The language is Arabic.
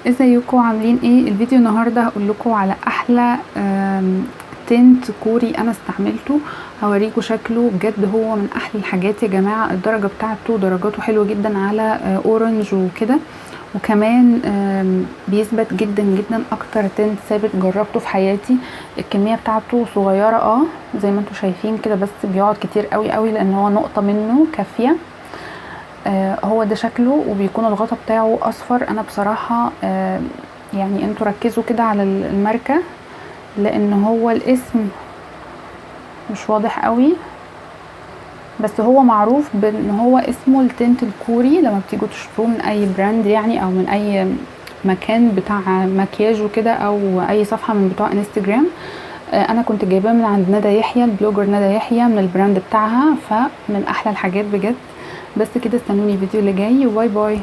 ازيكم عاملين ايه؟ الفيديو النهارده هقول لكم على احلى تنت كوري انا استعملته. هوريكم شكله، بجد هو من احلى الحاجات يا جماعه. الدرجه بتاعته درجاته حلوه جدا على اورنج وكده، وكمان بيثبت جدا جدا. اكتر تنت ثابت جربته في حياتي. الكميه بتاعته صغيره زي ما انتم شايفين كده، بس بيقعد كتير قوي قوي لان هو نقطه منه كافيه. هو ده شكله، وبيكون الغطا بتاعه اصفر. انا بصراحة يعني انتوا ركزوا كده على الماركة، لان هو الاسم مش واضح قوي، بس هو معروف بان هو اسمه التنت الكوري. لما بتيجوا تشتروه من اي براند يعني، او من اي مكان بتاع مكياج وكده، او اي صفحة من بتوع انستجرام. انا كنت جايباه من عند ندى يحيى، البلوجر ندى يحيى، من البراند بتاعها، فمن احلى الحاجات بجد. بس كده، استنوني الفيديو اللي جاي، وباي باي.